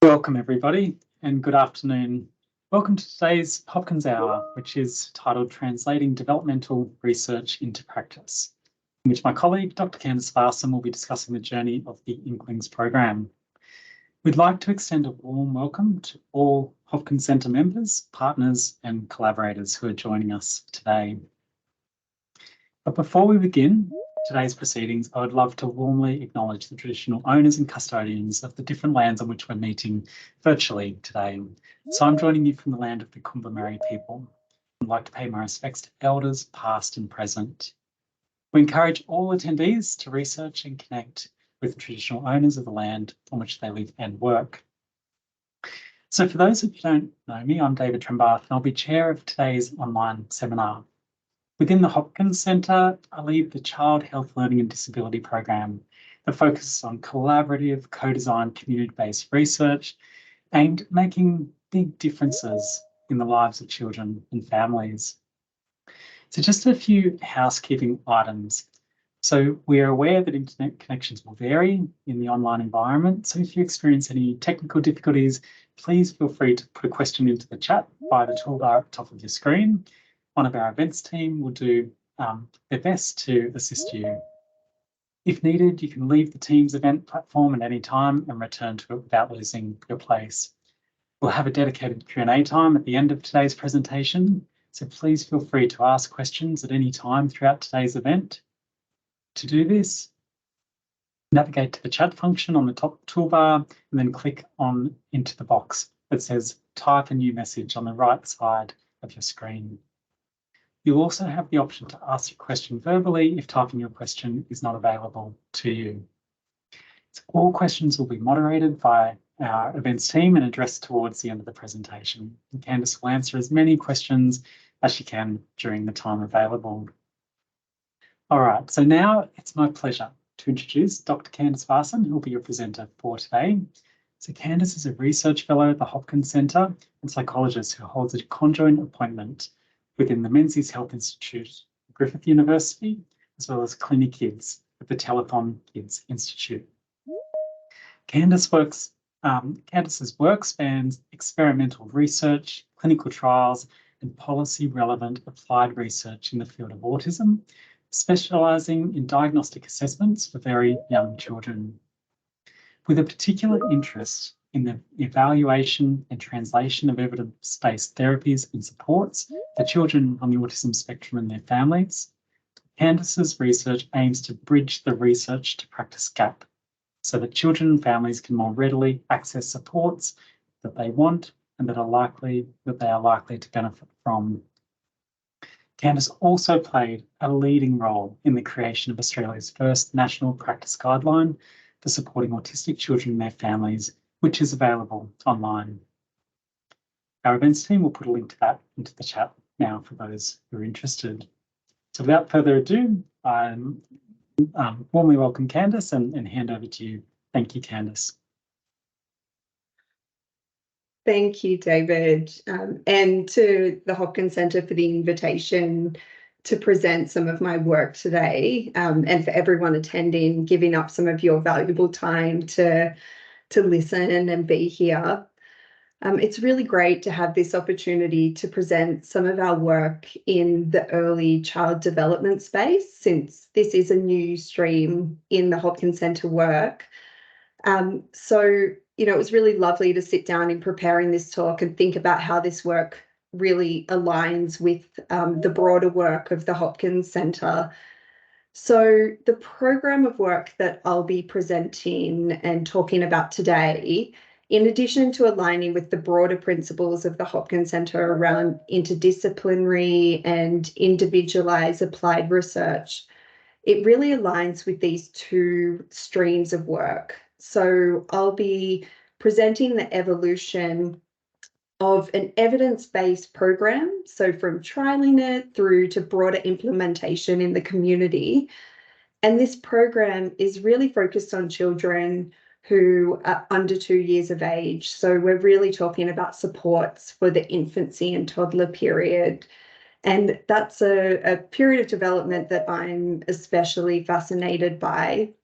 Welcome everybody and good afternoon. Welcome to today's Hopkins Hour, which is titled Translating Developmental Research into Practice, in which my colleague Dr. Kandice Varcin will be discussing the journey of the Inklings Program. We'd like to extend a warm welcome to all Hopkins Centre members, partners and collaborators who are joining us today. But before we begin today's proceedings, I would love to warmly acknowledge the traditional owners and custodians of the different lands on which we're meeting virtually today. So I'm joining you from the land of the Kumba people. I'd like to pay my respects to elders past and present. We encourage all attendees to research and connect with traditional owners of the land on which they live and work. So for those of you who don't know me, I'm David Trembath and I'll be chair of today's online seminar. Within the Hopkins Centre, I lead the Child Health Learning and Disability Program that focuses on collaborative, co-designed, community-based research aimed at making big differences in the lives of children and families. So just a few housekeeping items. So we're aware that internet connections will vary in the online environment. So if you experience any technical difficulties, please feel free to put a question into the chat via the toolbar at the top of your screen. One of our events team will do their best to assist you. If needed, you can leave the Teams event platform at any time and return to it without losing your place. We'll have a dedicated Q&A time at the end of today's presentation, so please feel free to ask questions at any time throughout today's event. To do this, navigate to the chat function on the top toolbar and then click on into the box that says type a new message on the right side of your screen. You'll also have the option to ask your question verbally if typing your question is not available to you. So all questions will be moderated by our events team and addressed towards the end of the presentation. And Kandice will answer as many questions as she can during the time available. All right, so now it's my pleasure to introduce Dr. Kandice Varcin, who will be your presenter for today. So Kandice is a research fellow at the Hopkins Centre and psychologist who holds a conjoint appointment within the Menzies Health Institute, Griffith University, as well as Clinic Kids at the Telethon Kids Institute. Kandice's work spans experimental research, clinical trials, and policy-relevant applied research in the field of autism, specialising in diagnostic assessments for very young children, with a particular interest in the evaluation and translation of evidence-based therapies and supports for children on the autism spectrum and their families. Kandice's research aims to bridge the research to practice gap so that children and families can more readily access supports that they want and that they are likely to benefit from. Kandice also played a leading role in the creation of Australia's first national practice guideline for supporting autistic children and their families, which is available online. Our events team will put a link to that into the chat now for those who are interested. So without further ado, I warmly welcome Kandice and hand over to you. Thank you, Kandice. Thank you, David, and to the Hopkins Centre for the invitation to present some of my work today, and for everyone attending, giving up some of your valuable time to listen and be here. It's really great to have this opportunity to present some of our work in the early child development space, since this is a new stream in the Hopkins Centre work. So, it was really lovely to sit down in preparing this talk and think about how this work really aligns with the broader work of the Hopkins Centre. So the program of work that I'll be presenting and talking about today, in addition to aligning with the broader principles of the Hopkins Centre around interdisciplinary and individualised applied research, it really aligns with these two streams of work. So I'll be presenting the evolution of an evidence-based program, so from trialling it through to broader implementation in the community. And this program is really focused on children who are under 2 years of age. So we're really talking about supports for the infancy and toddler period. And that's a period of development that I'm especially fascinated by.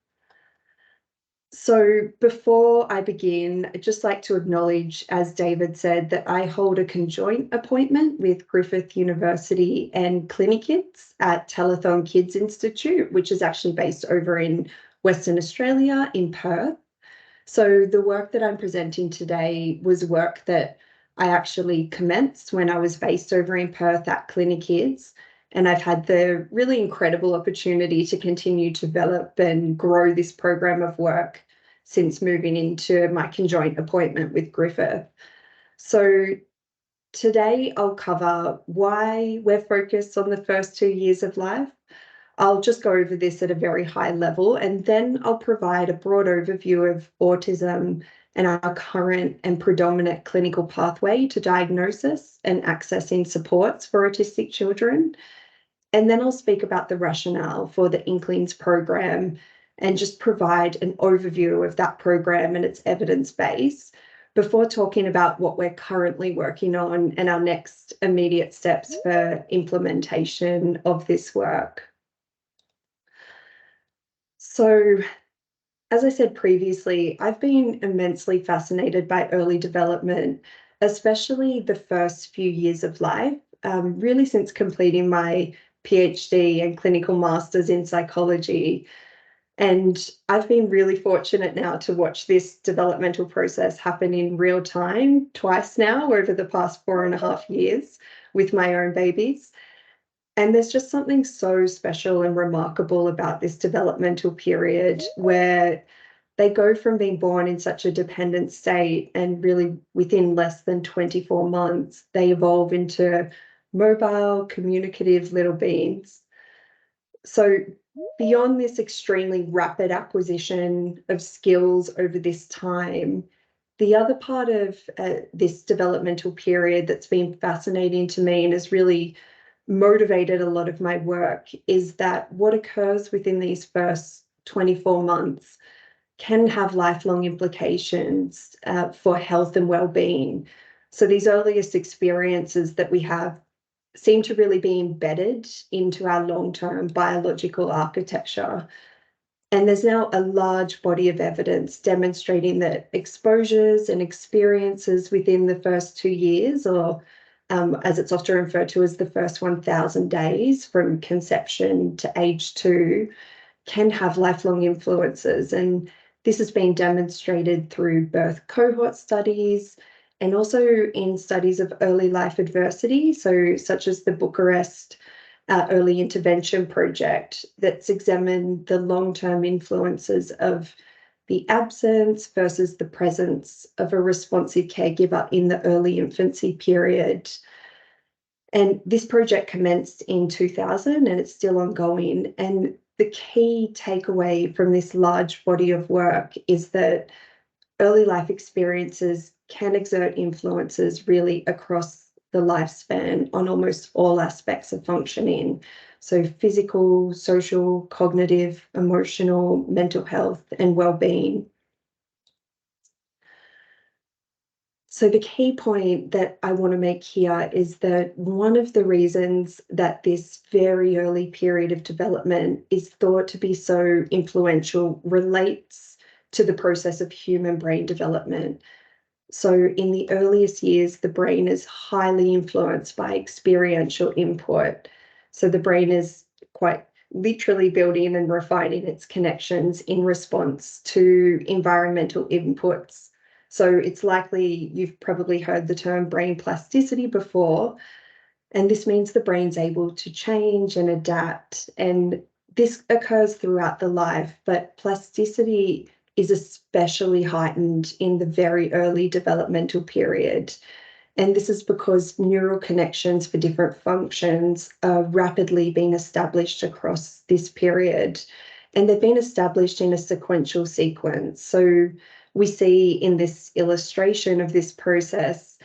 So before I begin, I'd just like to acknowledge, as David said, that I hold a conjoint appointment with Griffith University and Clinikids at Telethon Kids Institute, which is actually based over in Western Australia in Perth. So the work that I'm presenting today was work that I actually commenced when I was based over in Perth at Clinikids. And I've had the really incredible opportunity to continue to develop and grow this program of work since moving into my conjoint appointment with Griffith. So today I'll cover why we're focused on the first 2 years of life. I'll just go over this at a very high level, and then I'll provide a broad overview of autism and our current and predominant clinical pathway to diagnosis and accessing supports for autistic children. And then I'll speak about the rationale for the Inklings Program and just provide an overview of that program and its evidence base before talking about what we're currently working on and our next immediate steps for implementation of this work. So, as I said previously, I've been immensely fascinated by early development, especially the first few years of life, really since completing my PhD and clinical masters in psychology. And I've been really fortunate now to watch this developmental process happen in real time twice now over the past 4.5 years with my own babies. And there's just something so special and remarkable about this developmental period where they go from being born in such a dependent state and really within less than 24 months, they evolve into mobile, communicative little beings. So beyond this extremely rapid acquisition of skills over this time, the other part of this developmental period that's been fascinating to me and has really motivated a lot of my work is that what occurs within these first 24 months can have lifelong implications for health and well-being. So these earliest experiences that we have seem to really be embedded into our long-term biological architecture. And there's now a large body of evidence demonstrating that exposures and experiences within the first 2 years, or as it's often referred to as the first 1,000 days from conception to age 2, can have lifelong influences. And this has been demonstrated through birth cohort studies and also in studies of early life adversity, so such as the Bucharest Early Intervention Project that's examined the long-term influences of the absence versus the presence of a responsive caregiver in the early infancy period. And this project commenced in 2000 and it's still ongoing. And the key takeaway from this large body of work is that early life experiences can exert influences really across the lifespan on almost all aspects of functioning. So physical, social, cognitive, emotional, mental health, and well-being. So the key point that I want to make here is that one of the reasons that this very early period of development is thought to be so influential relates to the process of human brain development. So in the earliest years, the brain is highly influenced by experiential input. So the brain is quite literally building and refining its connections in response to environmental inputs. So it's likely you've probably heard the term brain plasticity before, and this means the brain's able to change and adapt. And this occurs throughout the life, but plasticity is especially heightened in the very early developmental period. And this is because neural connections for different functions are rapidly being established across this period. And they've been established in a sequential sequence. So we see in this illustration of this process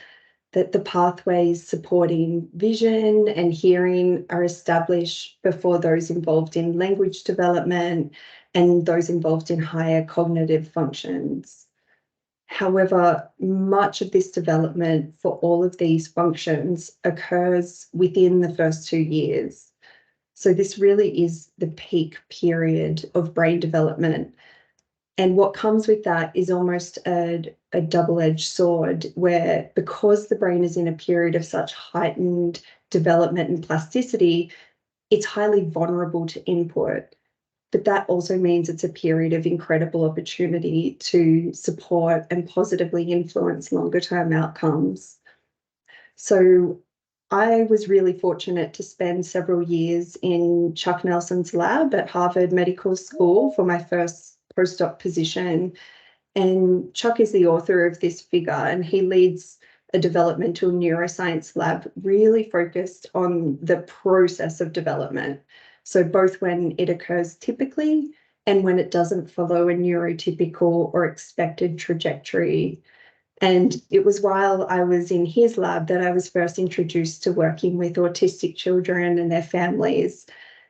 that the pathways supporting vision and hearing are established before those involved in language development and those involved in higher cognitive functions. However, much of this development for all of these functions occurs within the first 2 years. So this really is the peak period of brain development. And what comes with that is almost a double-edged sword, where because the brain is in a period of such heightened development and plasticity, it's highly vulnerable to input. But that also means it's a period of incredible opportunity to support and positively influence longer-term outcomes. So I was really fortunate to spend several years in Chuck Nelson's lab at Harvard Medical School for my first postdoc position. And Chuck is the author of this figure, and he leads a developmental neuroscience lab really focused on the process of development. So both when it occurs typically and when it doesn't follow a neurotypical or expected trajectory. And it was while I was in his lab that I was first introduced to working with autistic children and their families,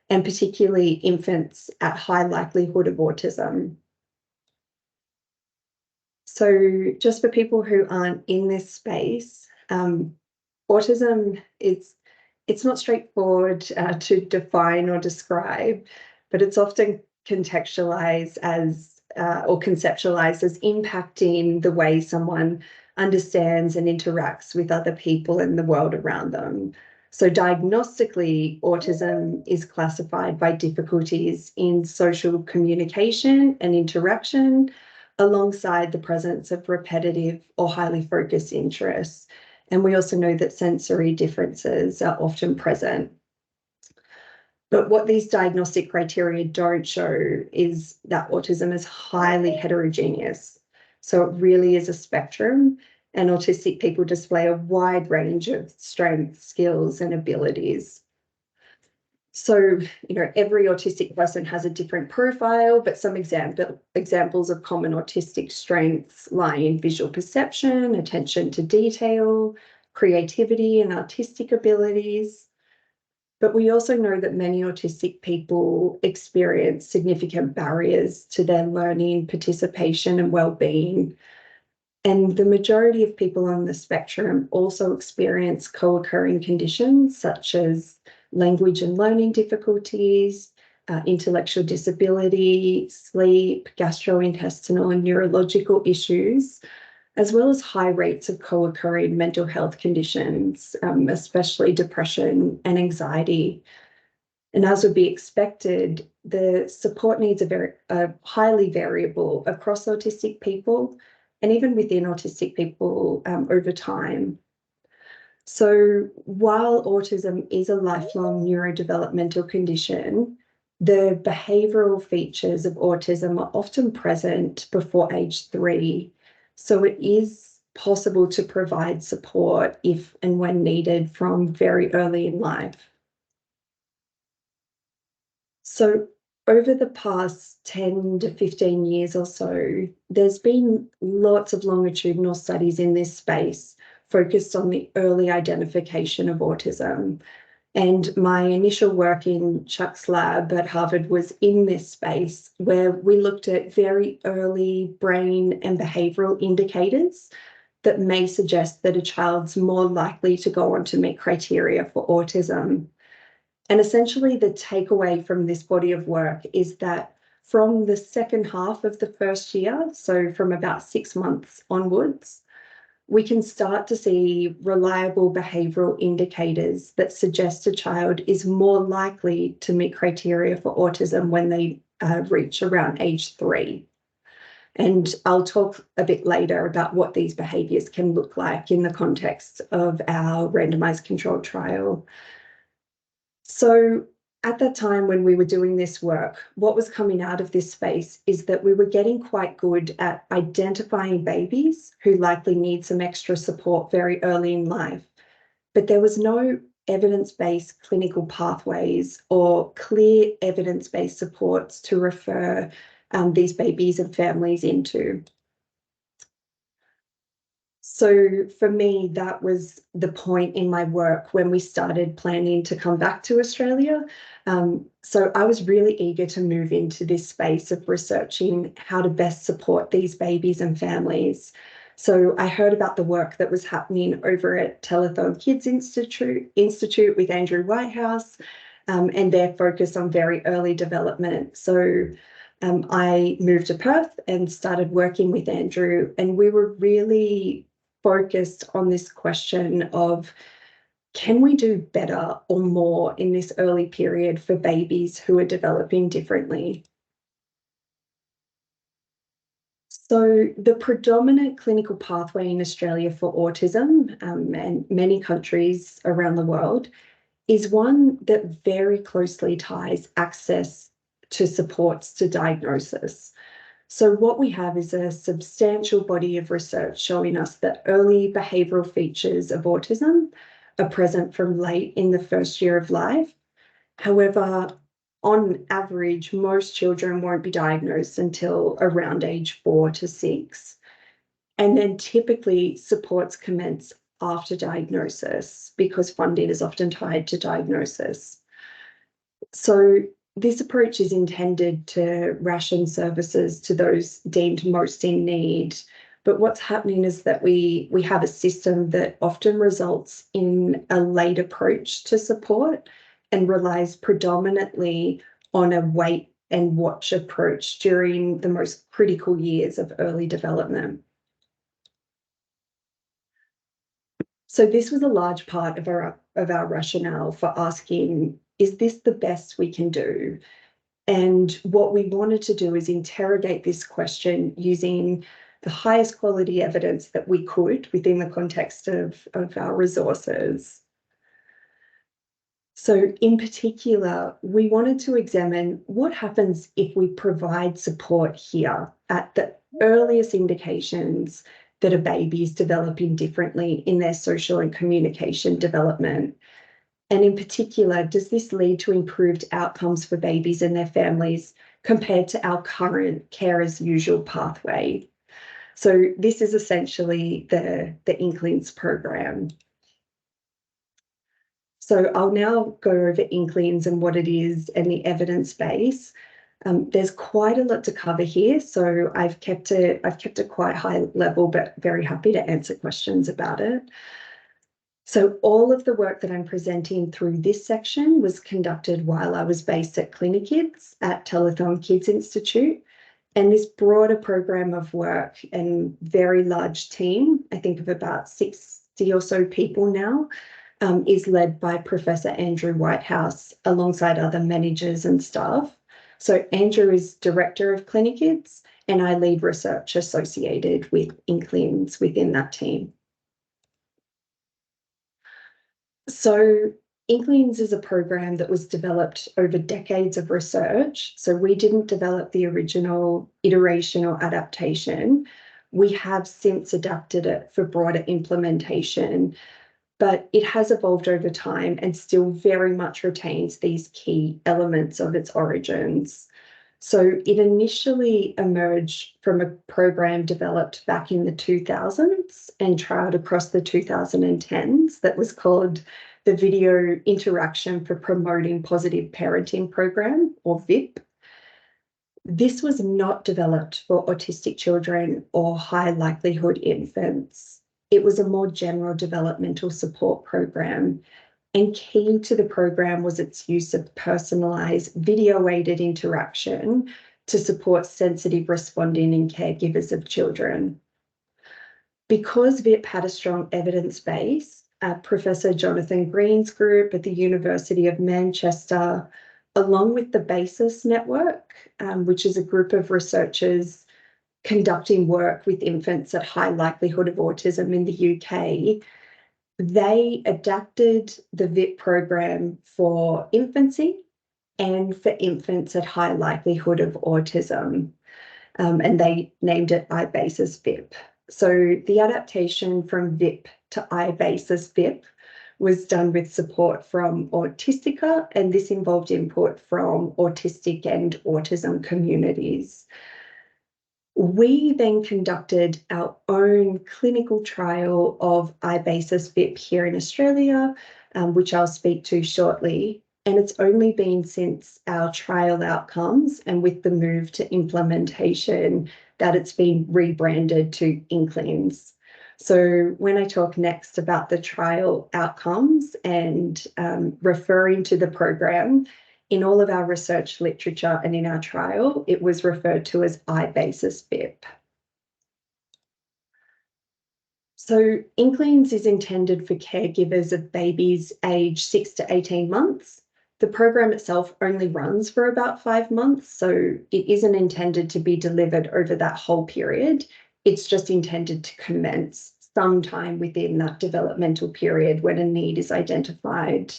and particularly infants at high likelihood of autism. So just for people who aren't in this space, autism it's not straightforward to define or describe, but it's often contextualized as or conceptualized as impacting the way someone understands and interacts with other people in the world around them. So diagnostically, autism is classified by difficulties in social communication and interaction, alongside the presence of repetitive or highly focused interests. And we also know that sensory differences are often present. But what these diagnostic criteria don't show is that autism is highly heterogeneous. So it really is a spectrum, and autistic people display a wide range of strengths, skills, and abilities. So, every autistic person has a different profile, but some examples of common autistic strengths lie in visual perception, attention to detail, creativity, and artistic abilities. But we also know that many autistic people experience significant barriers to their learning, participation, and well-being. And the majority of people on the spectrum also experience co-occurring conditions such as language and learning difficulties, intellectual disability, sleep, gastrointestinal and neurological issues, as well as high rates of co-occurring mental health conditions, especially depression and anxiety. And as would be expected, the support needs are highly variable across autistic people and even within autistic people over time. So while autism is a lifelong neurodevelopmental condition, the behavioural features of autism are often present before age 3. So it is possible to provide support if and when needed from very early in life. So over the past 10 to 15 years or so, there's been lots of longitudinal studies in this space focused on the early identification of autism. And my initial work in Chuck's lab at Harvard was in this space, where we looked at very early brain and behavioural indicators that may suggest that a child's more likely to go on to meet criteria for autism. And essentially the takeaway from this body of work is that from the second half of the first year, so from about 6 months onwards, we can start to see reliable behavioural indicators that suggest a child is more likely to meet criteria for autism when they reach around age 3. And I'll talk a bit later about what these behaviours can look like in the context of our randomised controlled trial. So at that time when we were doing this work, what was coming out of this space is that we were getting quite good at identifying babies who likely need some extra support very early in life. But there was no evidence-based clinical pathways or clear evidence-based supports to refer these babies and families into. So for me, that was the point in my work when we started planning to come back to Australia. So I was really eager to move into this space of researching how to best support these babies and families. So I heard about the work that was happening over at Telethon Kids Institute with Andrew Whitehouse and their focus on very early development. So I moved to Perth and started working with Andrew, and we were really focused on this question of, can we do better or more in this early period for babies who are developing differently? So the predominant clinical pathway in Australia for autism, and many countries around the world, is one that very closely ties access to supports to diagnosis. So what we have is a substantial body of research showing us that early behavioural features of autism are present from late in the first year of life. However, on average, most children won't be diagnosed until around age 4 to 6. And then typically supports commence after diagnosis because funding is often tied to diagnosis. So this approach is intended to ration services to those deemed most in need. But what's happening is that we have a system that often results in a late approach to support and relies predominantly on a wait and watch approach during the most critical years of early development. So this was a large part of our rationale for asking, is this the best we can do? And what we wanted to do is interrogate this question using the highest quality evidence that we could within the context of our resources. So in particular, we wanted to examine what happens if we provide support here at the earliest indications that a baby is developing differently in their social and communication development. And in particular, does this lead to improved outcomes for babies and their families compared to our current care as usual pathway? So this is essentially the Inklings program. So I'll now go over Inklings and what it is and the evidence base. There's quite a lot to cover here, so I've kept it quite high level, but very happy to answer questions about it. So all of the work that I'm presenting through this section was conducted while I was based at Clinikids at Telethon Kids Institute. And this broader program of work and very large team, I think of about 60 or so people now, is led by Professor Andrew Whitehouse alongside other managers and staff. So Andrew is Director of Clinikids and I lead research associated with Inklings within that team. So Inklings is a program that was developed over decades of research. So we didn't develop the original iteration or adaptation. We have since adapted it for broader implementation, but it has evolved over time and still very much retains these key elements of its origins. So it initially emerged from a program developed back in the 2000s and trialled across the 2010s that was called the Video Interaction for Promoting Positive Parenting Program, or VIP. This was not developed for autistic children or high likelihood infants. It was a more general developmental support program. And key to the program was its use of personalised video-aided interaction to support sensitive responding in caregivers of children. Because VIP had a strong evidence base, Professor Jonathan Green's group at the University of Manchester, along with the BASIS network, which is a group of researchers conducting work with infants at high likelihood of autism in the UK, they adapted the VIP program for infancy and for infants at high likelihood of autism, and they named it iBasis VIP. So the adaptation from VIP to iBasis VIP was done with support from Autistica, and this involved input from autistic and autism communities. We then conducted our own clinical trial of iBasis VIP here in Australia, which I'll speak to shortly. And it's only been since our trial outcomes and with the move to implementation that it's been rebranded to Inklings. So when I talk next about the trial outcomes and referring to the program, In all of our research literature and in our trial, it was referred to as I-basis BIP. So Inklings is intended for caregivers of babies aged 6 to 18 months. The program itself only runs for about 5 months, so it isn't intended to be delivered over that whole period. It's just intended to commence sometime within that developmental period when a need is identified.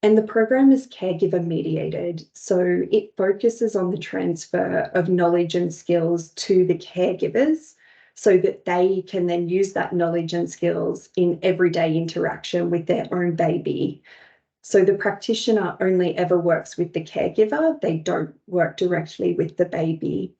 And the program is caregiver mediated, so it focuses on the transfer of knowledge and skills to the caregivers so that they can then use that knowledge and skills in everyday interaction with their own baby. So the practitioner only ever works with the caregiver, they don't work directly with the baby.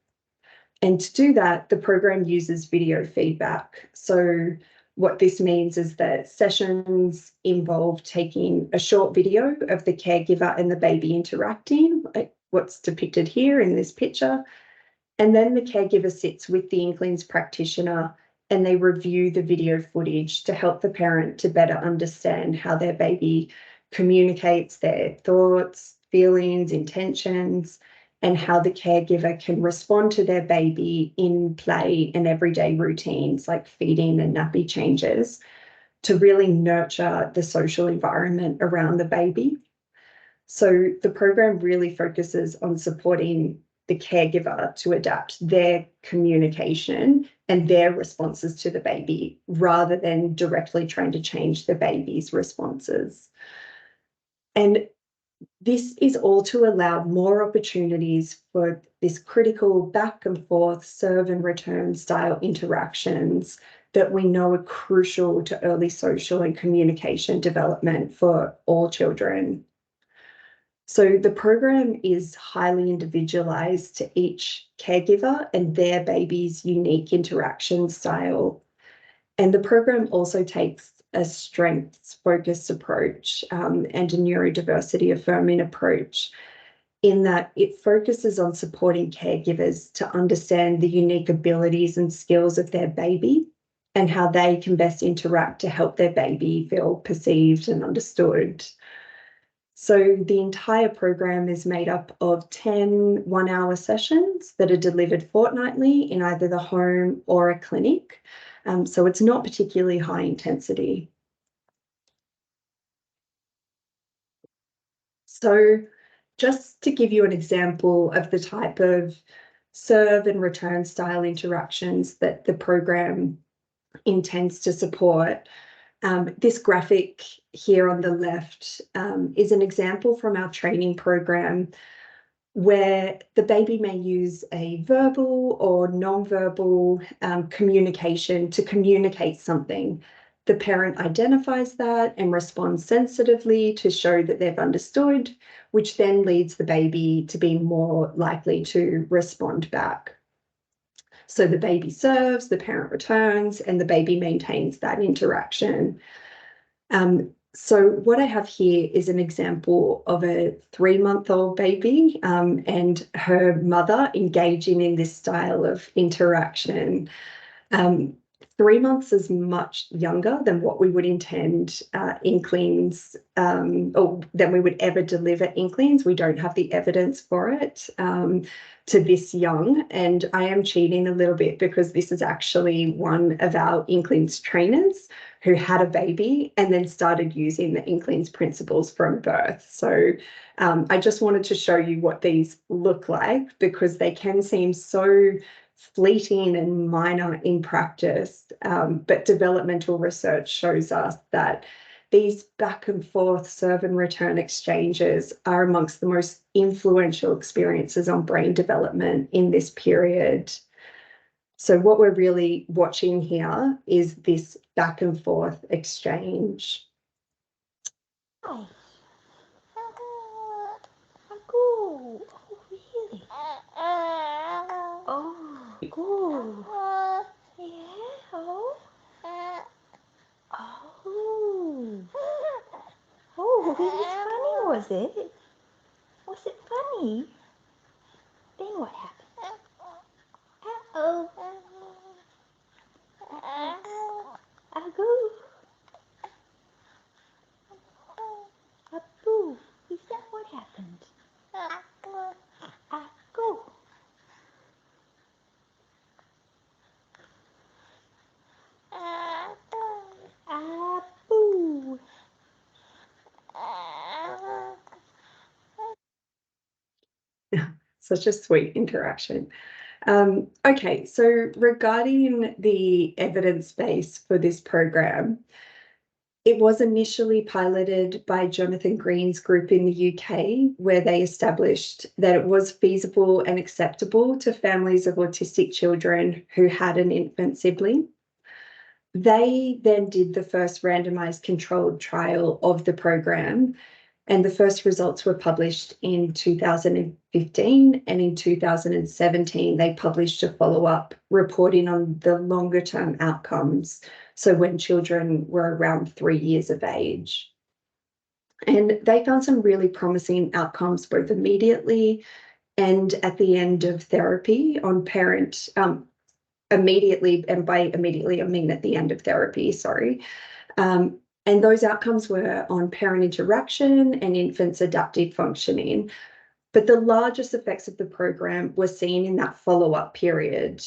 And to do that, the program uses video feedback. So what this means is that sessions involve taking a short video of the caregiver and the baby interacting, like what's depicted here in this picture. And then the caregiver sits with the Inklings practitioner and they review the video footage to help the parent to better understand how their baby communicates their thoughts, feelings, intentions, and how the caregiver can respond to their baby in play and everyday routines like feeding and nappy changes to really nurture the social environment around the baby. So the program really focuses on supporting the caregiver to adapt their communication and their responses to the baby rather than directly trying to change the baby's responses. And this is all to allow more opportunities for this critical back and forth serve and return style interactions that we know are crucial to early social and communication development for all children. So the program is highly individualized to each caregiver and their baby's unique interaction style. And the program also takes a strengths-focused approach and a neurodiversity affirming approach in that it focuses on supporting caregivers to understand the unique abilities and skills of their baby and how they can best interact to help their baby feel perceived and understood. So the entire program is made up of 10 one-hour sessions that are delivered fortnightly in either the home or a clinic. So it's not particularly high intensity. So just to give you an example of the type of serve and return style interactions that the program intends to support, this graphic here on the left is an example from our training program where the baby may use a verbal or non-verbal communication to communicate something. The parent identifies that and responds sensitively to show that they've understood, which then leads the baby to be more likely to respond back. So the baby serves, the parent returns, and the baby maintains that interaction. So what I have here is an example of a 3-month-old baby and her mother engaging in this style of interaction. 3 months is much younger than what we would intend Inklings, or than we would ever deliver Inklings. We don't have the evidence for it to this young. And I am cheating a little bit because this is actually one of our Inklings trainers who had a baby and then started using the Inklings principles from birth. So I just wanted to show you what these look like because they can seem so fleeting and minor in practice, but developmental research shows us that these back and forth serve and return exchanges are amongst the most influential experiences on brain development in this period. So what we're really watching here is this back and forth exchange. Oh, oh, really? Oh, cool. Yeah. Oh. Oh, this is funny, was it? Was it funny? Then what happened? Uh-oh. Agoo. Aboo. Is that what happened? such a sweet interaction. Okay, so regarding the evidence base for this program, it was initially piloted by Jonathan Green's group in the UK, where they established that it was feasible and acceptable to families of autistic children who had an infant sibling. They then did the first randomised controlled trial of the program, and the first results were published in 2015, and in 2017 they published a follow-up reporting on the longer-term outcomes, so when children were around 3 years of age. And they found some really promising outcomes both immediately and at the end of therapy on parent, immediately, and by immediately I mean at the end of therapy, sorry. And those outcomes were on parent interaction and infants' adaptive functioning. But the largest effects of the program were seen in that follow-up period.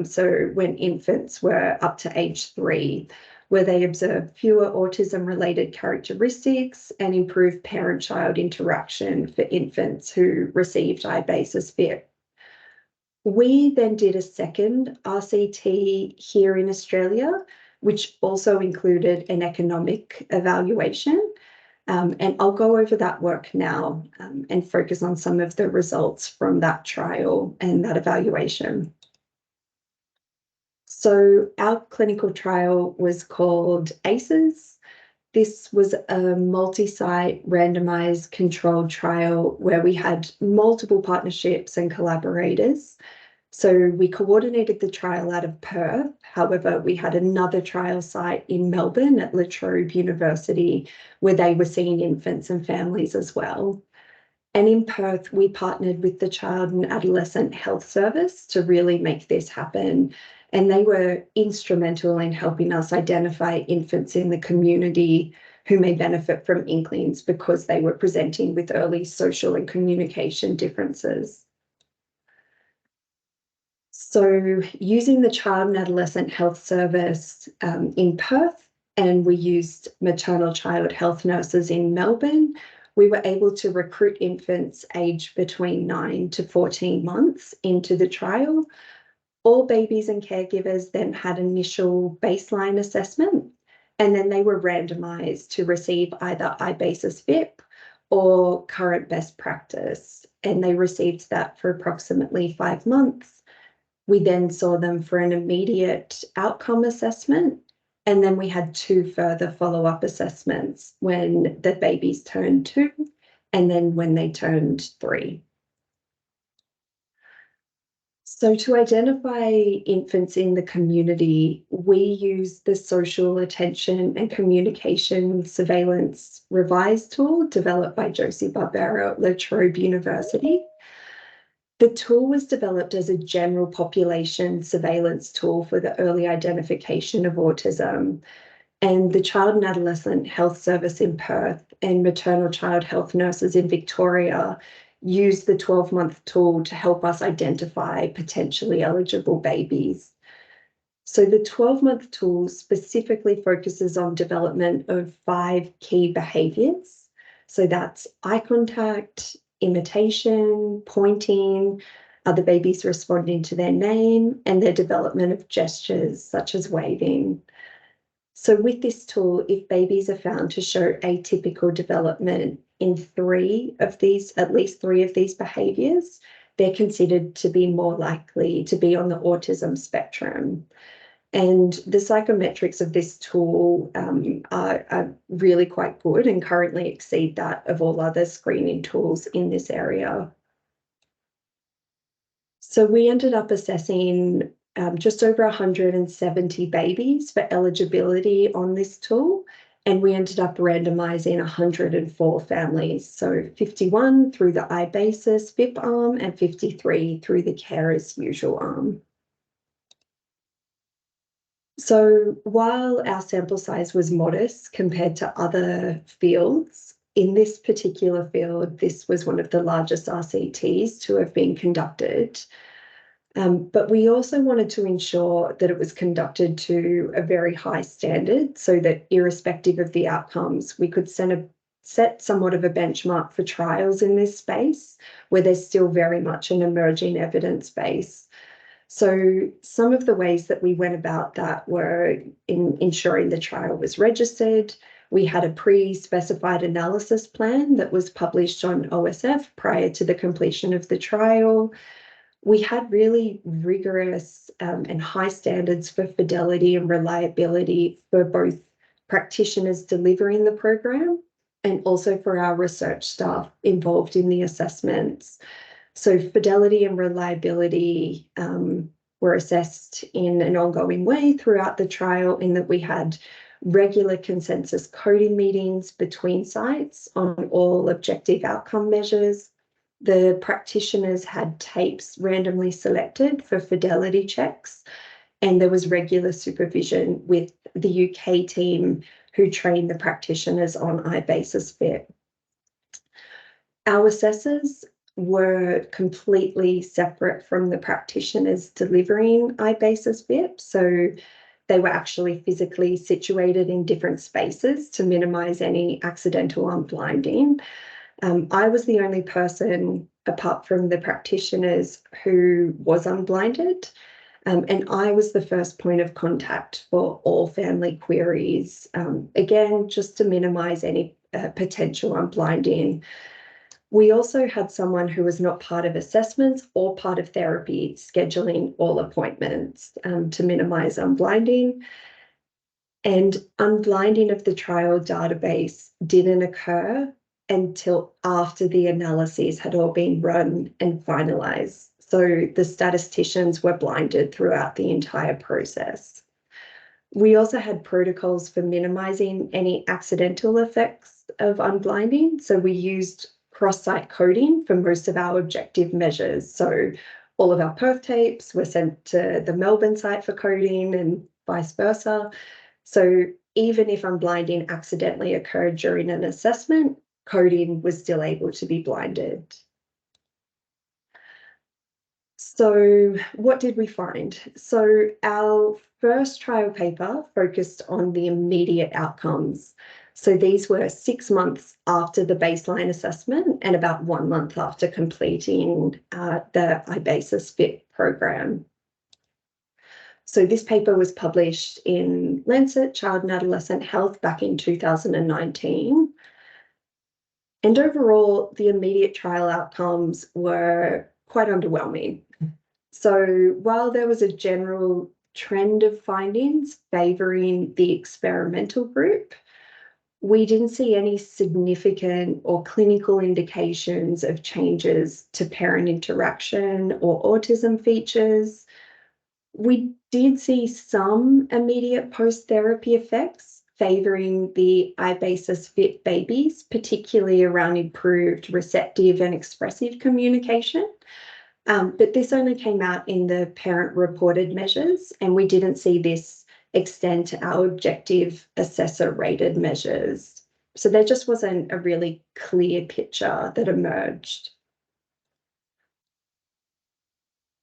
So when infants were up to age 3, where they observed fewer autism-related characteristics and improved parent-child interaction for infants who received I-basis VIP. We then did a second RCT here in Australia, which also included an economic evaluation. And I'll go over that work now and focus on some of the results from that trial and that evaluation. So our clinical trial was called ACEs. This was a multi-site randomized controlled trial where we had multiple partnerships and collaborators. So we coordinated the trial out of Perth. However, we had another trial site in Melbourne at La Trobe University where they were seeing infants and families as well. And in Perth, we partnered with the Child and Adolescent Health Service to really make this happen. And they were instrumental in helping us identify infants in the community who may benefit from Inklings because they were presenting with early social and communication differences. So using the Child and Adolescent Health Service in Perth, and we used maternal child health nurses in Melbourne, we were able to recruit infants aged between 9 to 14 months into the trial. All babies and caregivers then had initial baseline assessment, and then they were randomised to receive either I-basis VIP or current best practice, and they received that for approximately 5 months. We then saw them for an immediate outcome assessment, and then we had 2 further follow-up assessments when the babies turned 2 and then when they turned 3. So to identify infants in the community, we used the Social Attention and Communication Surveillance Revised tool developed by Josie Barbera at La Trobe University. The tool was developed as a general population surveillance tool for the early identification of autism, and the Child and Adolescent Health Service in Perth and maternal child health nurses in Victoria used the 12-month tool to help us identify potentially eligible babies. So the 12-month tool specifically focuses on development of 5 key behaviours. So that's eye contact, imitation, pointing, other babies responding to their name, and their development of gestures such as waving. So with this tool, if babies are found to show atypical development in at least three of these behaviours, they're considered to be more likely to be on the autism spectrum. And the psychometrics of this tool are really quite good and currently exceed that of all other screening tools in this area. So we ended up assessing just over 170 babies for eligibility on this tool, and we ended up randomising 104 families, so 51 through the I-basis VIP arm and 53 through the care as usual arm. So while our sample size was modest compared to other fields, in this particular field, this was one of the largest RCTs to have been conducted. But we also wanted to ensure that it was conducted to a very high standard so that irrespective of the outcomes, we could set set somewhat of a benchmark for trials in this space, where there's still very much an emerging evidence base. So some of the ways that we went about that were in ensuring the trial was registered. We had a pre-specified analysis plan that was published on OSF prior to the completion of the trial. We had really rigorous and high standards for fidelity and reliability for both practitioners delivering the program and also for our research staff involved in the assessments. So fidelity and reliability were assessed in an ongoing way throughout the trial, in that we had regular consensus coding meetings between sites on all objective outcome measures. The practitioners had tapes randomly selected for fidelity checks, and there was regular supervision with the UK team who trained the practitioners on iBasis FIP. Our assessors were completely separate from the practitioners delivering iBasis FIP, so they were actually physically situated in different spaces to minimise any accidental unblinding. I was the only person, apart from the practitioners, who was unblinded, and I was the first point of contact for all family queries, again, just to minimise any potential unblinding. We also had someone who was not part of assessments or part of therapy scheduling all appointments to minimise unblinding. And unblinding of the trial database didn't occur until after the analyses had all been run and finalised. So the statisticians were blinded throughout the entire process. We also had protocols for minimising any accidental effects of unblinding. So we used cross-site coding for most of our objective measures. So all of our Perth tapes were sent to the Melbourne site for coding and vice versa. So even if unblinding accidentally occurred during an assessment, coding was still able to be blinded. So what did we find? So our first trial paper focused on the immediate outcomes. So these were 6 months after the baseline assessment and about 1 month after completing the iBasis FIP program. So this paper was published in Lancet Child and Adolescent Health back in 2019. And overall, the immediate trial outcomes were quite underwhelming. So while there was a general trend of findings favouring the experimental group, we didn't see any significant or clinical indications of changes to parent interaction or autism features. We did see some immediate post-therapy effects favouring the iBasis FIP babies, particularly around improved receptive and expressive communication. But this only came out in the parent-reported measures, and we didn't see this extend to our objective assessor-rated measures. So there just wasn't a really clear picture that emerged.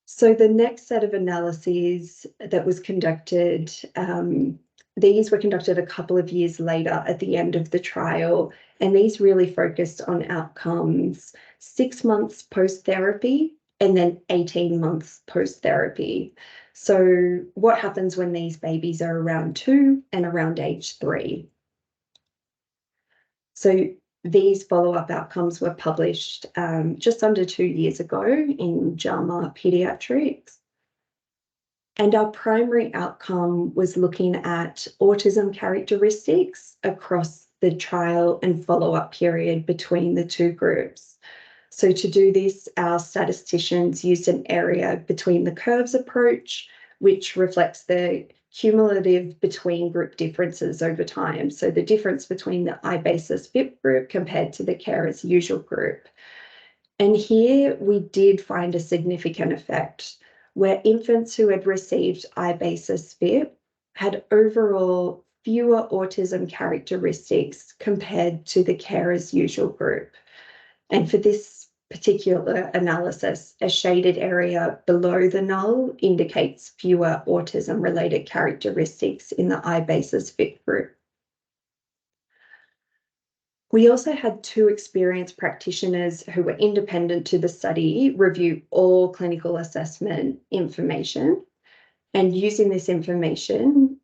So the next set of analyses that was conducted, these were conducted a couple of years later at the end of the trial, and these really focused on outcomes 6 months post-therapy and then 18 months post-therapy. So what happens when these babies are around 2 and around age 3? So these follow-up outcomes were published just under 2 years ago in JAMA Pediatrics. And our primary outcome was looking at autism characteristics across the trial and follow-up period between the two groups. So to do this, our statisticians used an area between the curves approach, which reflects the cumulative between group differences over time. So the difference between the iBasis FIP group compared to the care as usual group. And here we did find a significant effect where infants who had received iBasis FIP had overall fewer autism characteristics compared to the care as usual group. And for this particular analysis, a shaded area below the null indicates fewer autism-related characteristics in the iBasis FIP group. We also had 2 experienced practitioners who were independent to the study review all clinical assessment information. And using this information,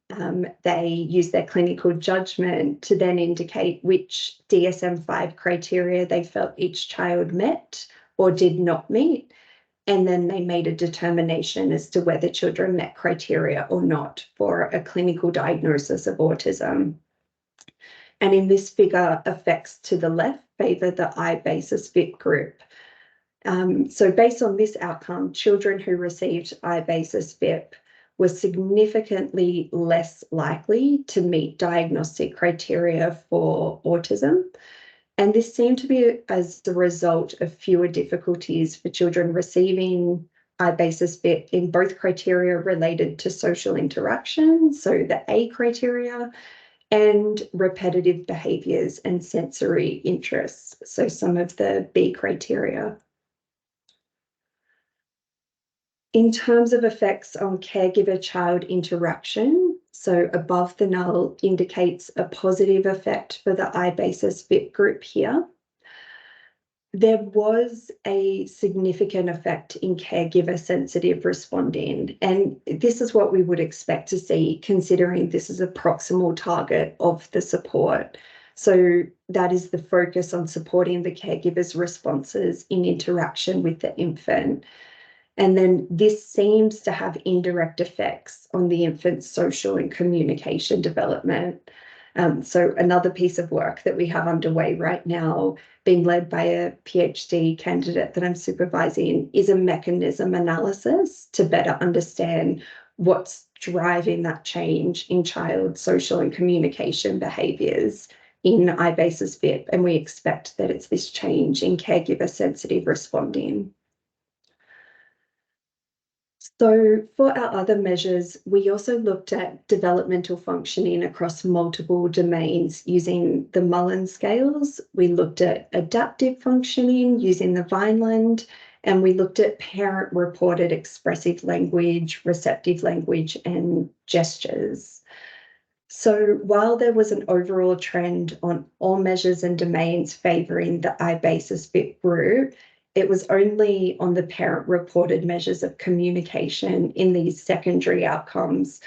they use their clinical judgment to then indicate which DSM-5 criteria they felt each child met or did not meet. And then they made a determination as to whether children met criteria or not for a clinical diagnosis of autism. And in this figure, effects to the left favour the I-basis fit group. So based on this outcome, children who received I-basis FIP were significantly less likely to meet diagnostic criteria for autism. And this seemed to be as the result of fewer difficulties for children receiving I-basis FIP in both criteria related to social interaction, so the A criteria, and repetitive behaviours and sensory interests, so some of the B criteria. In terms of effects on caregiver-child interaction, so above the null indicates a positive effect for the I-basis FIP group here. There was a significant effect in caregiver-sensitive responding, and this is what we would expect to see considering this is a proximal target of the support. So that is the focus on supporting the caregiver's responses in interaction with the infant. And then this seems to have indirect effects on the infant's social and communication development. So another piece of work that we have underway right now, being led by a PhD candidate that I'm supervising, is a mechanism analysis to better understand what's driving that change in child social and communication behaviours in I-basis FIP. And we expect that it's this change in caregiver-sensitive responding. So for our other measures, we also looked at developmental functioning across multiple domains using the Mullen scales. We looked at adaptive functioning using the Vineland, and we looked at parent-reported expressive language, receptive language, and gestures. So while there was an overall trend on all measures and domains favouring the I-basis FIP group, it was only on the parent-reported measures of communication in these secondary outcomes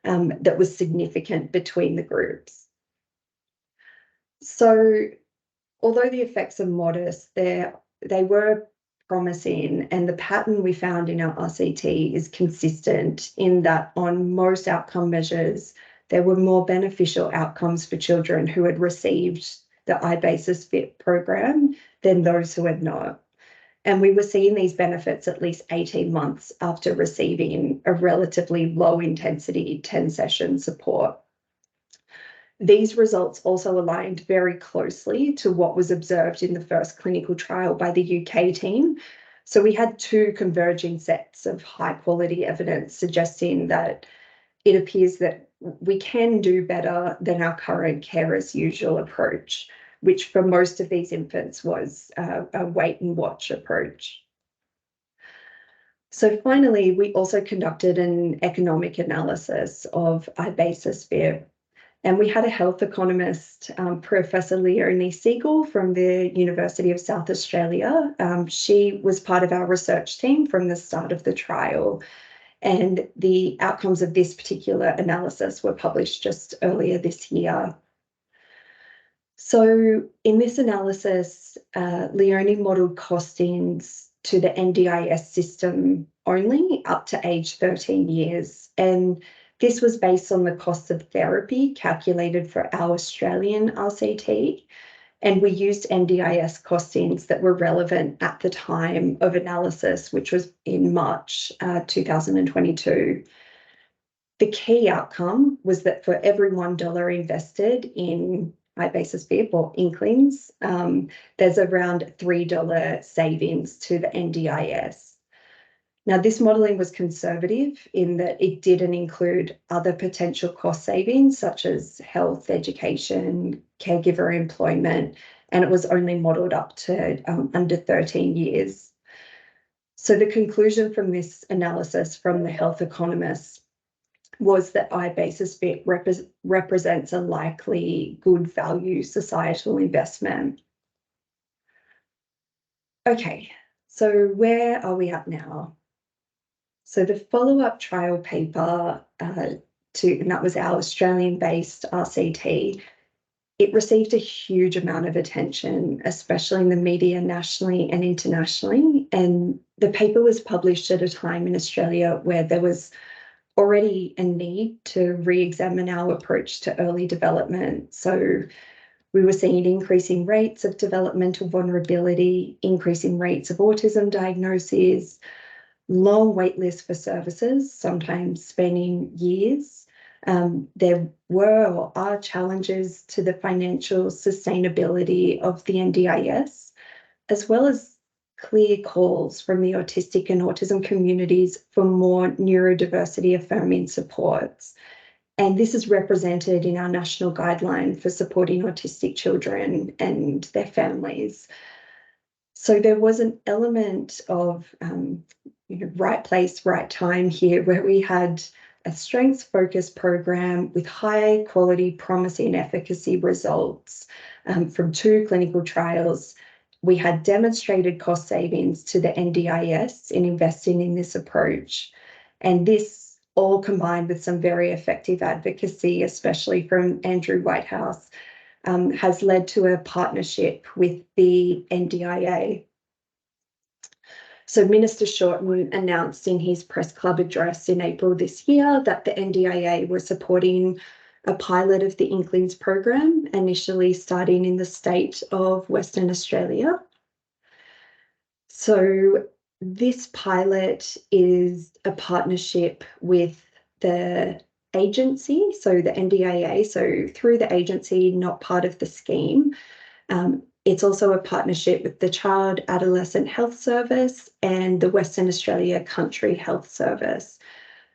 that was significant between the groups. So although the effects are modest, they were promising, and the pattern we found in our RCT is consistent in that on most outcome measures, there were more beneficial outcomes for children who had received the I-basis FIP program than those who had not. And we were seeing these benefits at least 18 months after receiving a relatively low intensity 10-session support. These results also aligned very closely to what was observed in the first clinical trial by the UK team. So we had 2 converging sets of high quality evidence suggesting that it appears that we can do better than our current care as usual approach, which for most of these infants was a wait and watch approach. So finally, we also conducted an economic analysis of I-basis FIP, and we had a health economist, Professor Leonie Siegel from the University of South Australia. She was part of our research team from the start of the trial, and the outcomes of this particular analysis were published just earlier this year. So in this analysis, Leonie modelled costings to the NDIS system only up to age 13 years. And this was based on the cost of therapy calculated for our Australian RCT. And we used NDIS costings that were relevant at the time of analysis, which was in March 2022. The key outcome was that for every $1 invested in I-basis FIP or Inklings, there's around $3 savings to the NDIS. Now, this modelling was conservative in that it didn't include other potential cost savings such as health, education, caregiver employment, and it was only modelled up to under 13 years. So the conclusion from this analysis from the health economists was that iBasis fit represents a likely good value societal investment. Okay, so where are we at now? So the follow-up trial paper and that was our Australian-based RCT, it received a huge amount of attention, especially in the media nationally and internationally. And the paper was published at a time in Australia where there was already a need to re-examine our approach to early development. So we were seeing increasing rates of developmental vulnerability, increasing rates of autism diagnoses, long wait lists for services, sometimes spanning years. There were or are challenges to the financial sustainability of the NDIS, as well as clear calls from the autistic and autism communities for more neurodiversity affirming supports. And this is represented in our national guideline for supporting autistic children and their families. So there was an element of right place, right time here, where we had a strengths-focused program with high quality, promising efficacy results from 2 clinical trials. We had demonstrated cost savings to the NDIS in investing in this approach. And this all combined with some very effective advocacy, especially from Andrew Whitehouse, has led to a partnership with the NDIA. So Minister Shorten announced in his press club address in April this year that the NDIA were supporting a pilot of the Inklings Program, initially starting in the state of Western Australia. So this pilot is a partnership with the agency, so the NDIA, so through the agency, not part of the scheme. It's also a partnership with the Child Adolescent Health Service and the Western Australia Country Health Service.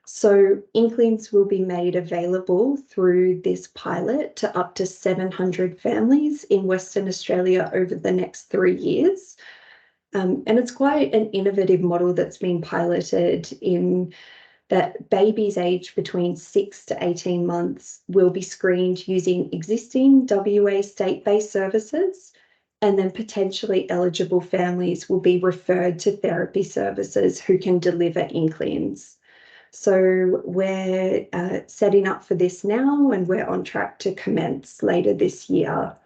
So Inklings will be made available through this pilot to up to 700 families in Western Australia over the next 3 years. And it's quite an innovative model that's been piloted in that babies aged between 6 to 18 months will be screened using existing WA state-based services, and then potentially eligible families will be referred to therapy services who can deliver Inklings. So we're setting up for this now, and we're on track to commence later this year.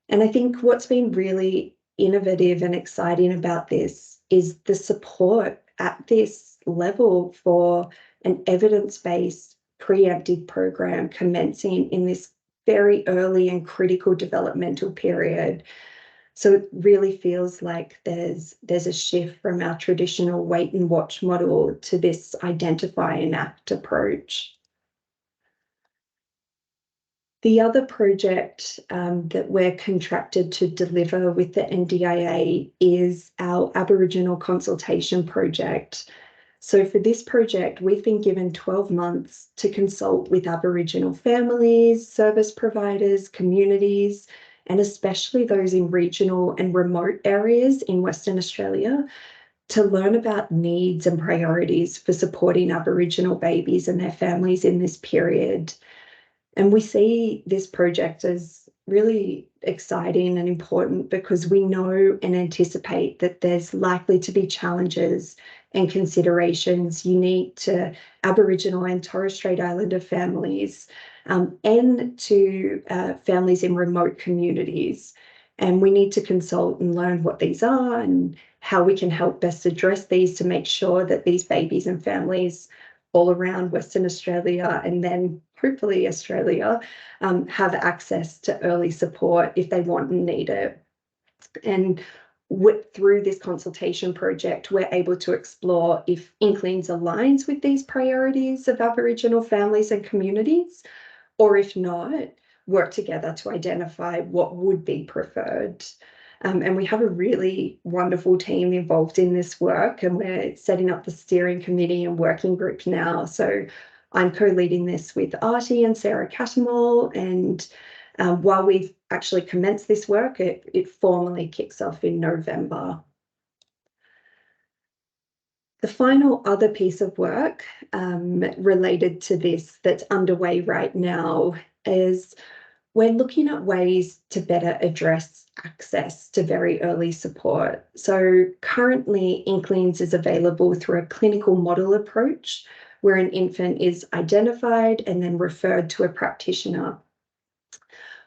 And I think what's been really innovative and exciting about this is the support at this level for an evidence-based preemptive program commencing in this very early and critical developmental period. So it really feels like there's a shift from our traditional wait and watch model to this identify and act approach. The other project that we're contracted to deliver with the NDIA is our Aboriginal Consultation project. So for this project, we've been given 12 months to consult with Aboriginal families, service providers, communities, and especially those in regional and remote areas in Western Australia, to learn about needs and priorities for supporting Aboriginal babies and their families in this period. And we see this project as really exciting and important because we know and anticipate that there's likely to be challenges and considerations unique to Aboriginal and Torres Strait Islander families and to families in remote communities. And we need to consult and learn what these are and how we can help best address these to make sure that these babies and families all around Western Australia and then hopefully Australia have access to early support if they want and need it. And through this consultation project, we're able to explore if Inklings aligns with these priorities of Aboriginal families and communities, or if not, work together to identify what would be preferred. And we have a really wonderful team involved in this work, and we're setting up the steering committee and working group now. So I'm co-leading this with Artie and Sarah Catamol, and while we've actually commenced this work, it formally kicks off in November. The final other piece of work related to this that's underway right now is we're looking at ways to better address access to very early support. So currently, Inklings is available through a clinical model approach where an infant is identified and then referred to a practitioner.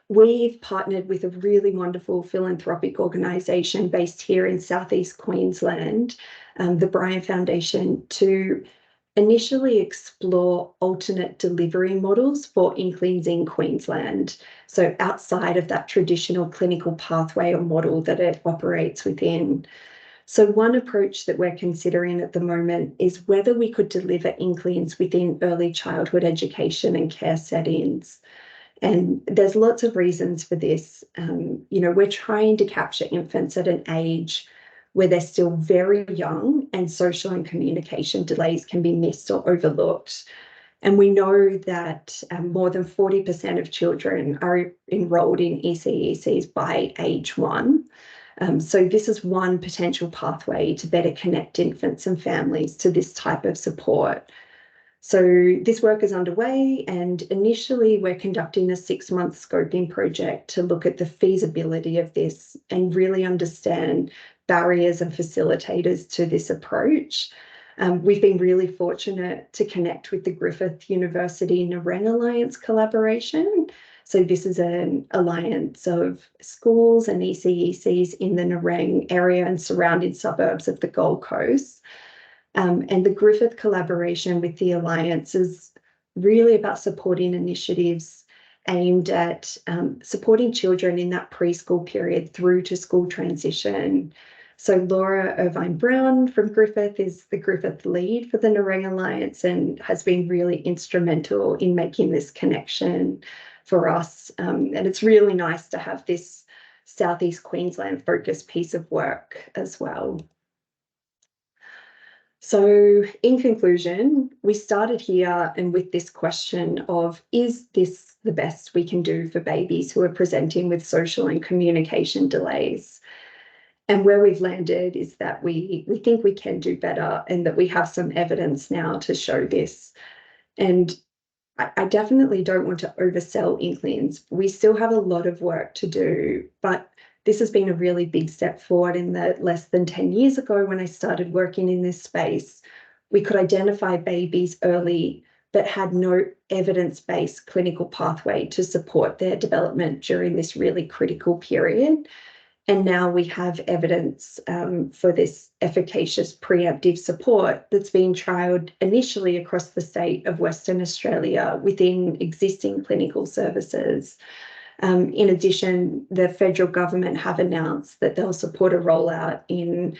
We've partnered with a really wonderful philanthropic organisation based here in southeast Queensland, the Bryan Foundation, to initially explore alternate delivery models for Inklings in Queensland. So outside of that traditional clinical pathway or model that it operates within. So one approach that we're considering at the moment is whether we could deliver Inklings within early childhood education and care settings. And there's lots of reasons for this. We're trying to capture infants at an age where they're still very young and social and communication delays can be missed or overlooked. And we know that more than 40% of children are enrolled in ECECs by age 1. So this is one potential pathway to better connect infants and families to this type of support. So this work is underway, and initially we're conducting a 6-month scoping project to look at the feasibility of this and really understand barriers and facilitators to this approach. We've been really fortunate to connect with the Griffith University Narang Alliance collaboration. So this is an alliance of schools and ECECs in the Narang area and surrounding suburbs of the Gold Coast. And the Griffith collaboration with the Alliance is really about supporting initiatives aimed at supporting children in that preschool period through to school transition. So Laura Irvine-Brown from Griffith is the Griffith lead for the Narang Alliance and has been really instrumental in making this connection for us. And it's really nice to have this Southeast Queensland focused piece of work as well. So in conclusion, we started here and with this question of, is this the best we can do for babies who are presenting with social and communication delays? And where we've landed is that we think we can do better and that we have some evidence now to show this. And I definitely don't want to oversell Inklings. We still have a lot of work to do, but this has been a really big step forward in that less than 10 years ago when I started working in this space, we could identify babies early but had no evidence-based clinical pathway to support their development during this really critical period. And now we have evidence for this efficacious preemptive support that's been trialled initially across the state of Western Australia within existing clinical services. In addition, the federal government have announced that they'll support a rollout in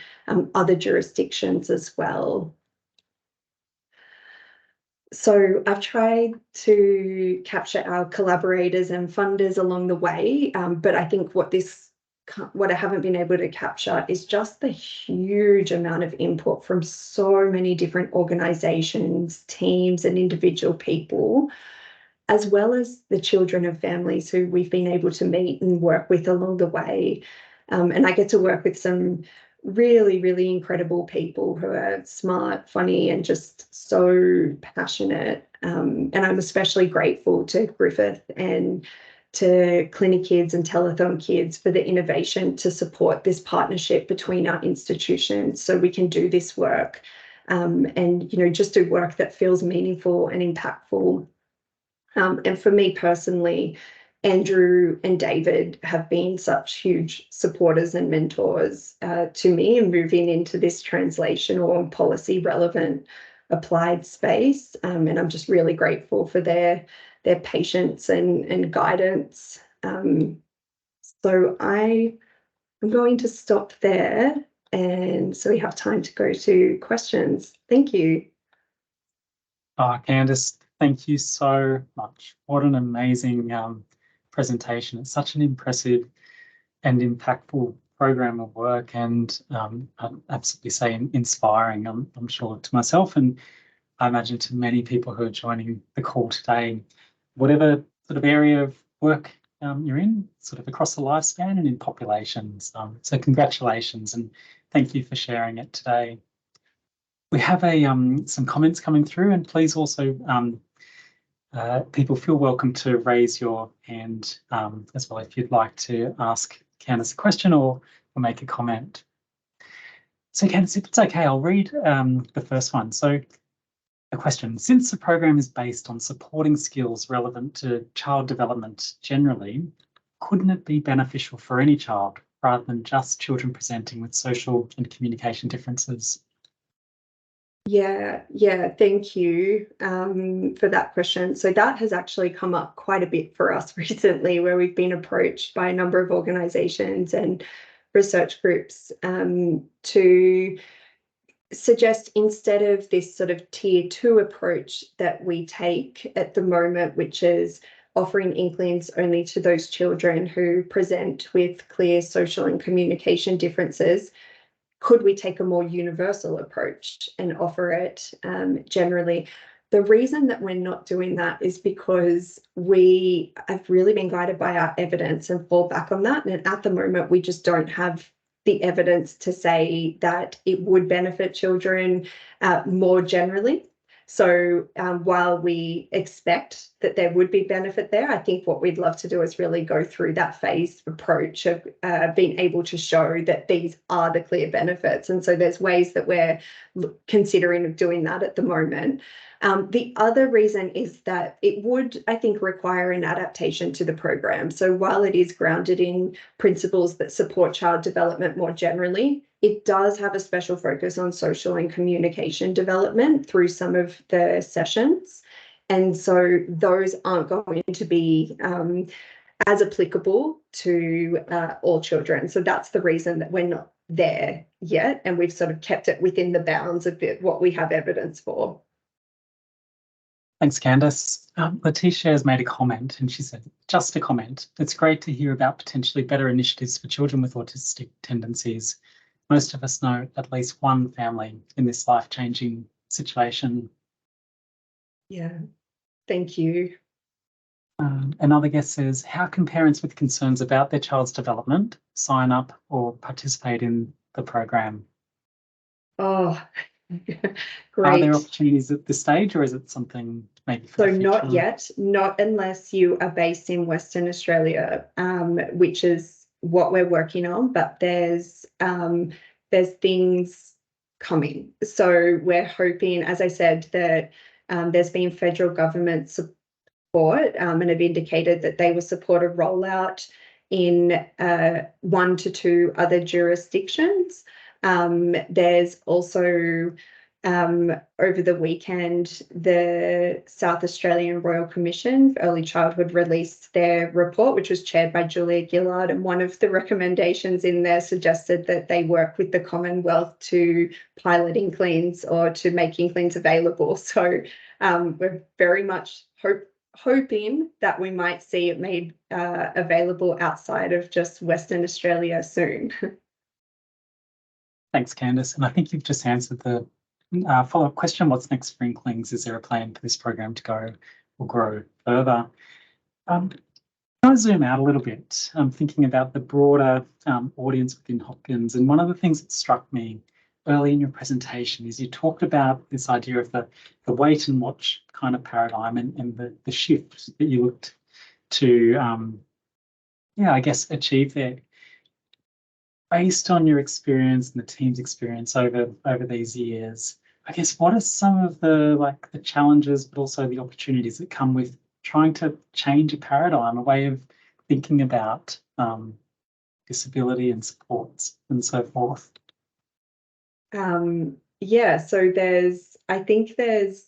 other jurisdictions as well. So I've tried to capture our collaborators and funders along the way, but I think what I haven't been able to capture is just the huge amount of input from so many different organisations, teams and individual people, as well as the children of families who we've been able to meet and work with along the way. And I get to work with some really, really incredible people who are smart, funny, and just so passionate. And I'm especially grateful to Griffith and to Clinic Kids and Telethon Kids for the innovation to support this partnership between our institutions so we can do this work and, just do work that feels meaningful and impactful. And for me personally, Andrew and David have been such huge supporters and mentors to me in moving into this translational and policy relevant applied space. And I'm just really grateful for their patience and guidance. So I'm going to stop there, and so we have time to go to questions. Thank you. Kandice, thank you so much. What an amazing presentation. It's such an impressive and impactful program of work, and I'd absolutely say inspiring, I'm sure, to myself, and I imagine to many people who are joining the call today, whatever sort of area of work you're in, sort of across the lifespan and in populations. So congratulations and thank you for sharing it today. We have some comments coming through, and please also people feel welcome to raise your hand as well if you'd like to ask Kandice a question or make a comment. So Kandice, if it's okay, I'll read the first one. So a question: since the program is based on supporting skills relevant to child development generally, couldn't it be beneficial for any child rather than just children presenting with social and communication differences? Yeah, thank you for that question. So that has actually come up quite a bit for us recently, where we've been approached by a number of organisations and research groups to suggest, instead of this sort of tier 2 approach that we take at the moment, which is offering Inklings only to those children who present with clear social and communication differences, could we take a more universal approach and offer it generally? The reason that we're not doing that is because we have really been guided by our evidence and fall back on that. And at the moment, we just don't have the evidence to say that it would benefit children more generally. So while we expect that there would be benefit there, I think what we'd love to do is really go through that phased approach of being able to show that these are the clear benefits. And so there's ways that we're considering doing that at the moment. The other reason is that it would, I think, require an adaptation to the program. So while it is grounded in principles that support child development more generally, it does have a special focus on social and communication development through some of the sessions. And so those aren't going to be as applicable to all children. So that's the reason that we're not there yet. And we've sort of kept it within the bounds of what we have evidence for. Thanks, Kandice. Letitia has made a comment, and she said, just a comment. It's great to hear about potentially better initiatives for children with autistic tendencies. Most of us know at least one family in this life-changing situation. Yeah, thank you. Another guest says, how can parents with concerns about their child's development sign up or participate in the program? Oh, Are there great. opportunities at this stage, or is it something maybe for So the future? not yet, not unless you are based in Western Australia, which is what we're working on, but there's things coming. So we're hoping, as I said, that there's been federal government support and have indicated that they will support a rollout in 1 to 2 other jurisdictions. There's also over the weekend, the South Australian Royal Commission for Early Childhood released their report, which was chaired by Julia Gillard, and one of the recommendations in there suggested that they work with the Commonwealth to pilot Inklings or to make Inklings available. So we're very much hoping that we might see it made available outside of just Western Australia soon. Thanks, Kandice. And I think you've just answered the follow-up question. What's next for Inklings? Is there a plan for this program to go or grow further? I want to zoom out a little bit. I'm thinking about the broader audience within Hopkins. And one of the things that struck me early in your presentation is you talked about this idea of the wait and watch kind of paradigm and the shift that you looked to, I guess, achieve there. Based on your experience and the team's experience over these years, I guess what are some of the challenges, but also the opportunities that come with trying to change a paradigm, a way of thinking about disability and supports and so forth? So I think there's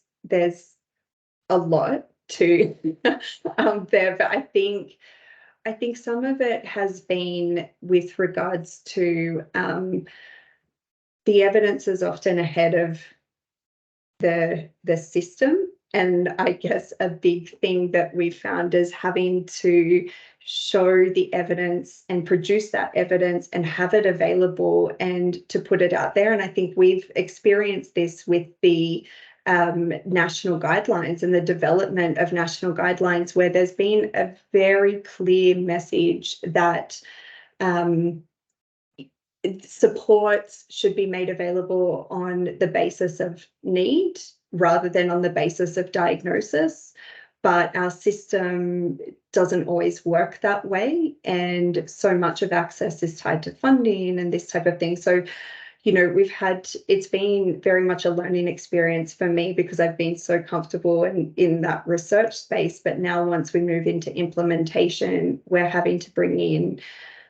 a lot to there, but I think some of it has been with regards to the evidence is often ahead of the system. And I guess a big thing that we found is having to show the evidence and produce that evidence and have it available and to put it out there. And I think we've experienced this with the national guidelines and the development of national guidelines, where there's been a very clear message that supports should be made available on the basis of need rather than on the basis of diagnosis. But our system doesn't always work that way. And so much of access is tied to funding and this type of thing. So, you know, it's been very much a learning experience for me because I've been so comfortable in that research space. But now once we move into implementation, we're having to bring in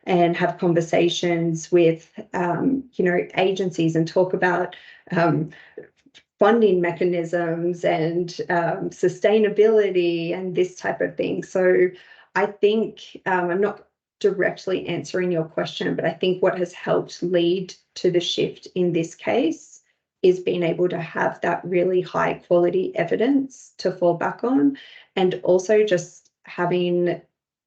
and have conversations with, you know, agencies and talk about funding mechanisms and sustainability and this type of thing. So I think I'm not directly answering your question, but I think what has helped lead to the shift in this case is being able to have that really high quality evidence to fall back on, and also just having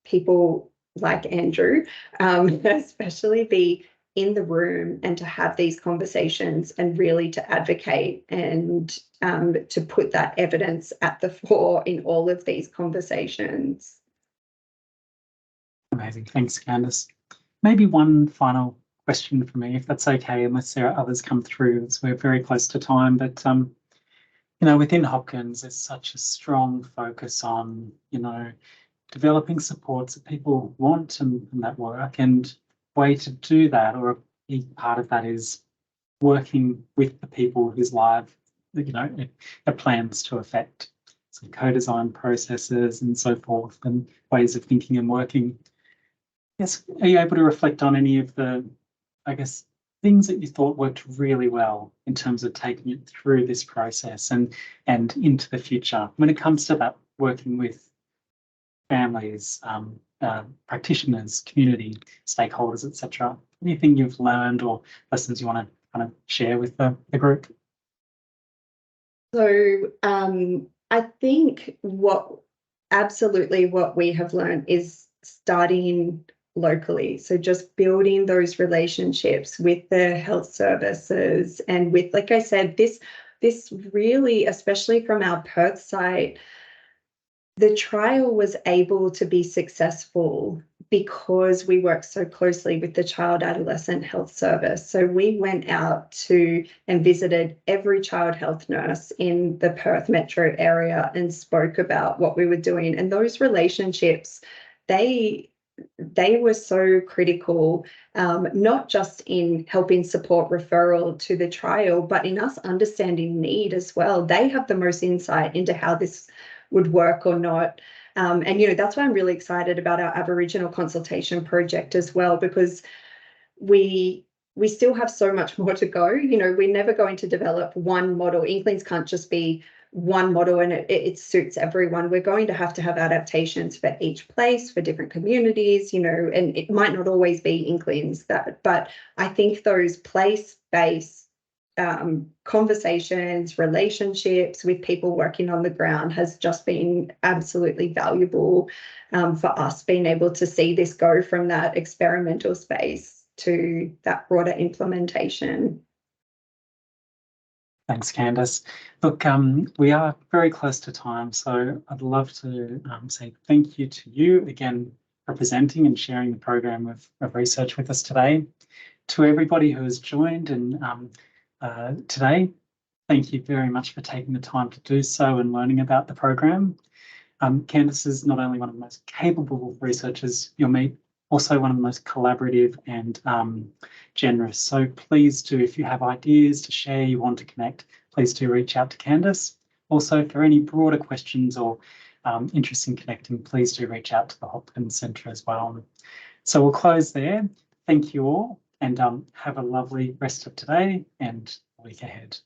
people like Andrew, especially be in the room and to have these conversations and really to advocate and to put that evidence at the fore in all of these conversations. Amazing. Thanks, Kandice. Maybe one final question for me, if that's okay, unless there are others come through, as we're very close to time. But, you know, within Hopkins, there's such a strong focus on, you know, developing supports that people want and that work. And way to do that, or a big part of that, is working with the people whose life, you know, it plans to affect. So co-design processes and so forth, and ways of thinking and working. Yes, are you able to reflect on any of the, I guess, things that you thought worked really well in terms of taking it through this process and into the future when it comes to that, working with families, practitioners, community, stakeholders, etc.? Anything you've learned or lessons you want to kind of share with the group? So I think absolutely what we have learned is starting locally. So just building those relationships with the health services and with, like I said, this really, especially from our Perth site, the trial was able to be successful because we worked so closely with the Child Adolescent Health Service. So we went out to and visited every child health nurse in the Perth metro area and spoke about what we were doing. And those relationships, they were so critical, not just in helping support referral to the trial, but in us understanding need as well. They have the most insight into how this would work or not. And, you know, that's why I'm really excited about our Aboriginal consultation project as well, because we still have so much more to go. You know, we're never going to develop one model. Inklings can't just be one model and it suits everyone. We're going to have adaptations for each place, for different communities, you know, and it might not always be Inklings, but I think those place-based conversations, relationships with people working on the ground has just been absolutely valuable for us, being able to see this go from that experimental space to that broader implementation. Thanks, Kandice. Look, we are very close to time, so I'd love to say thank you to you again for presenting and sharing the program of research with us today. To everybody who has joined and today, thank you very much for taking the time to do so and learning about the program. Kandice is not only one of the most capable researchers you'll meet, also one of the most collaborative and generous. So please do, if you have ideas to share, you want to connect, please do reach out to Kandice. Also, for any broader questions or interest in connecting, please do reach out to the Hopkins Centre as well. So we'll close there. Thank you all, and have a lovely rest of today and week ahead.